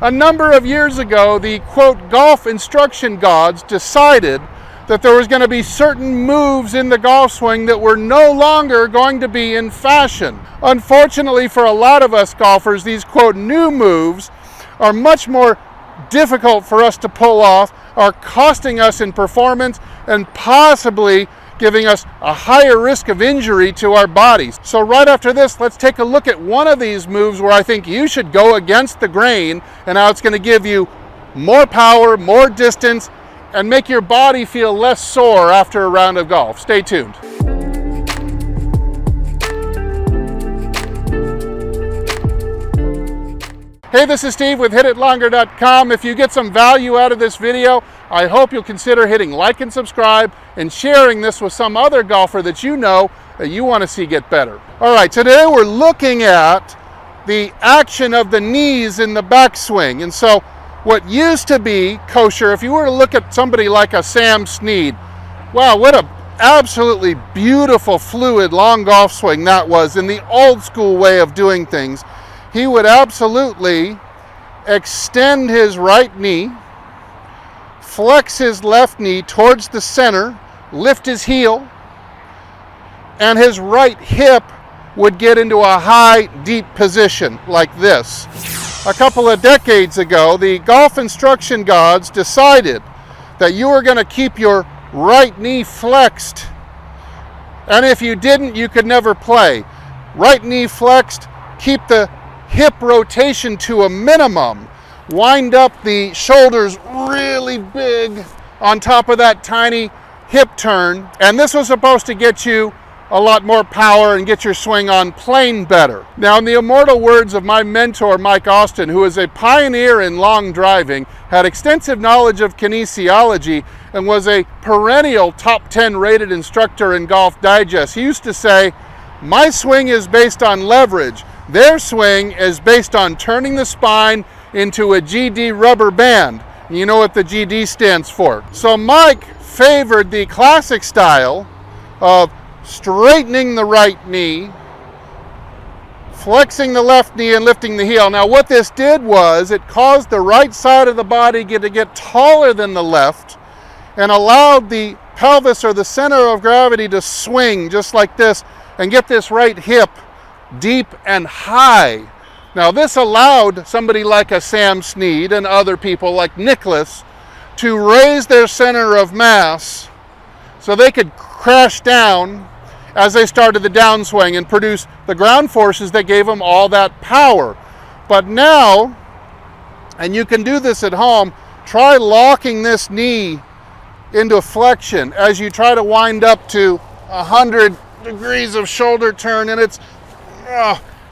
A number of years ago, the quote golf instruction gods decided that there was going to be certain moves in the golf swing that were no longer going to be in fashion. Unfortunately for a lot of us golfers, these quote new moves are much more difficult for us to pull off, are costing us in performance, and possibly giving us a higher risk of injury to our bodies. So right after this, let's take a look at one of these moves where I think you should go against the grain and how it's going to give you more power, more distance, and make your body feel less sore after a round of golf. Stay tuned. Hey, this is Steve with HitItLonger.com. If you get some value out of this video, I hope you'll consider hitting like and subscribe and sharing this with some other golfer that you know that you want to see get better. All right, today we're looking at the action of the knees in the backswing. And so what used to be kosher, if you were to look at somebody like a Sam Snead, wow, what a absolutely beautiful, fluid, long golf swing that was in the old school way of doing things. He would absolutely extend his right knee, flex his left knee towards the center, lift his heel, and his right hip would get into a high, deep position like this. A couple of decades ago, the golf instruction gods decided that you were going to keep your right knee flexed, and if you didn't, you could never play. Right knee flexed, keep the hip rotation to a minimum, wind up the shoulders really big on top of that tiny hip turn, and this was supposed to get you a lot more power and get your swing on plane better. Now, in the immortal words of my mentor, Mike Austin, who is a pioneer in long driving, had extensive knowledge of kinesiology, and was a perennial top 10 rated instructor in Golf Digest, he used to say, "My swing is based on leverage. Their swing is based on turning the spine into a GD rubber band." You know what the GD stands for. So Mike favored the classic style of straightening the right knee, flexing the left knee, and lifting the heel. Now what this did was it caused the right side of the body to get taller than the left and allowed the pelvis or the center of gravity to swing just like this and get this right hip deep and high. Now this allowed somebody like a Sam Snead and other people like Nicholas to raise their center of mass so they could crash down as they started the downswing and produce the ground forces that gave them all that power. But now, and you can do this at home, try locking this knee into flexion as you try to wind up to 100 degrees of shoulder turn, and it's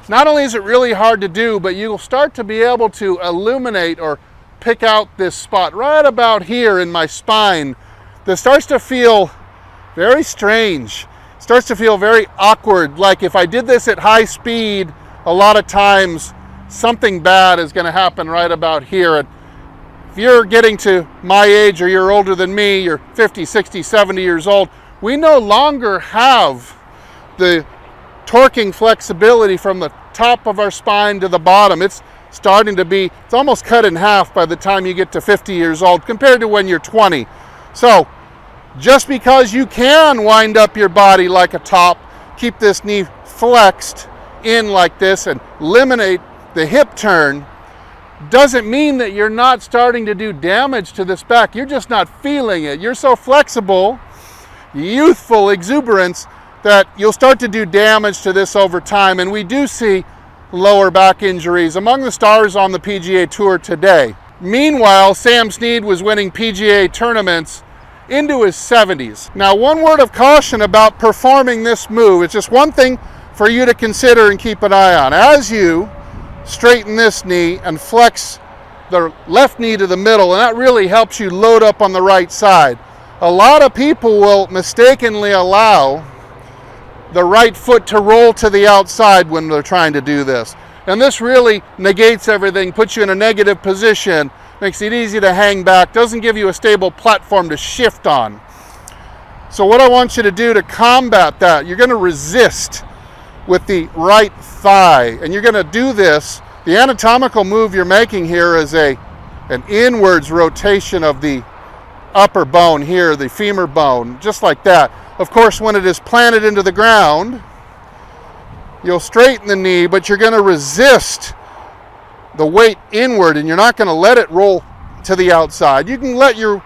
not only is it really hard to do, but you'll start to be able to illuminate or pick out this spot right about here in my spine that starts to feel very strange. It starts to feel very awkward, like if I did this at high speed, a lot of times something bad is going to happen right about here. And if you're getting to my age or you're older than me, you're 50, 60, 70 years old, we no longer have the torquing flexibility from the top of our spine to the bottom. It's starting to be, it's almost cut in half by the time you get to 50 years old compared to when you're 20. So just because you can wind up your body like a top, keep this knee flexed in like this and eliminate the hip turn, doesn't mean that you're not starting to do damage to this back. You're just not feeling it. You're so flexible, youthful exuberance, that you'll start to do damage to this over time. And we do see lower back injuries among the stars on the PGA Tour today. Meanwhile, Sam Snead was winning PGA tournaments into his 70s. Now, one word of caution about performing this move, it's just one thing for you to consider and keep an eye on. As you straighten this knee and flex the left knee to the middle, and that really helps you load up on the right side. A lot of people will mistakenly allow the right foot to roll to the outside when they're trying to do this. And this really negates everything, puts you in a negative position, makes it easy to hang back, doesn't give you a stable platform to shift on. So what I want you to do to combat that, you're going to resist with the right thigh. And you're going to do this. The anatomical move you're making here is an inwards rotation of the upper bone here, the femur bone, just like that. Of course, when it is planted into the ground, you'll straighten the knee, but you're going to resist the weight inward, and you're not going to let it roll to the outside. You can let your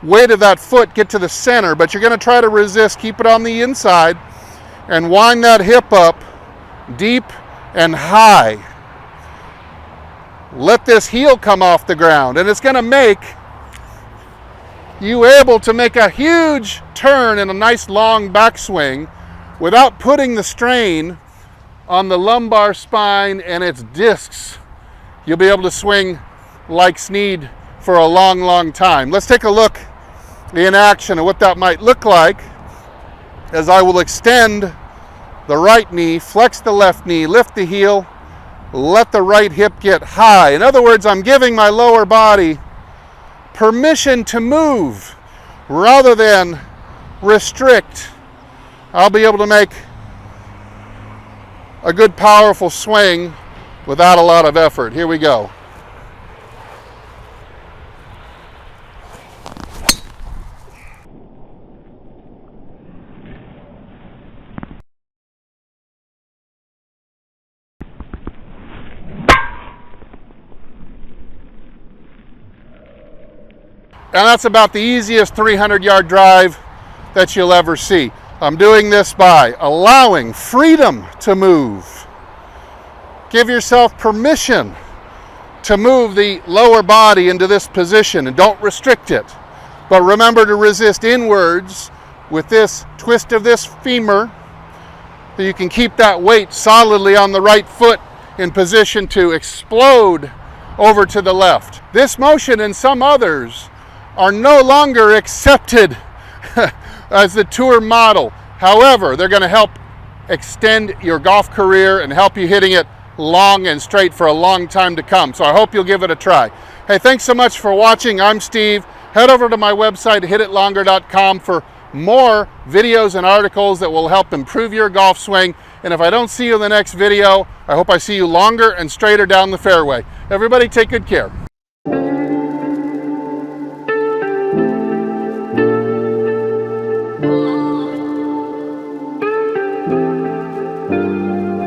weight of that foot get to the center, but you're going to try to resist, keep it on the inside, and wind that hip up deep and high. Let this heel come off the ground, and it's going to make you able to make a huge turn in a nice long backswing without putting the strain on the lumbar spine and its discs. You'll be able to swing like Sneed for a long, long time. Let's take a look in action at what that might look like as I will extend the right knee, flex the left knee, lift the heel, let the right hip get high. In other words, I'm giving my lower body permission to move rather than restrict. I'll be able to make a good, powerful swing without a lot of effort. Here we go. And that's about the easiest 300-yard drive that you'll ever see. I'm doing this by allowing freedom to move. Give yourself permission to move the lower body into this position and don't restrict it. But remember to resist inwards with this twist of this femur so you can keep that weight solidly on the right foot in position to explode over to the left. This motion and some others are no longer accepted as the tour model. However, they're going to help extend your golf career and help you hitting it long and straight for a long time to come. So I hope you'll give it a try. Hey, thanks so much for watching. I'm Steve. Head over to my website, hititlonger.com, for more videos and articles that will help improve your golf swing. And if I don't see you in the next video, I hope I see you longer and straighter down the fairway. Everybody take good care.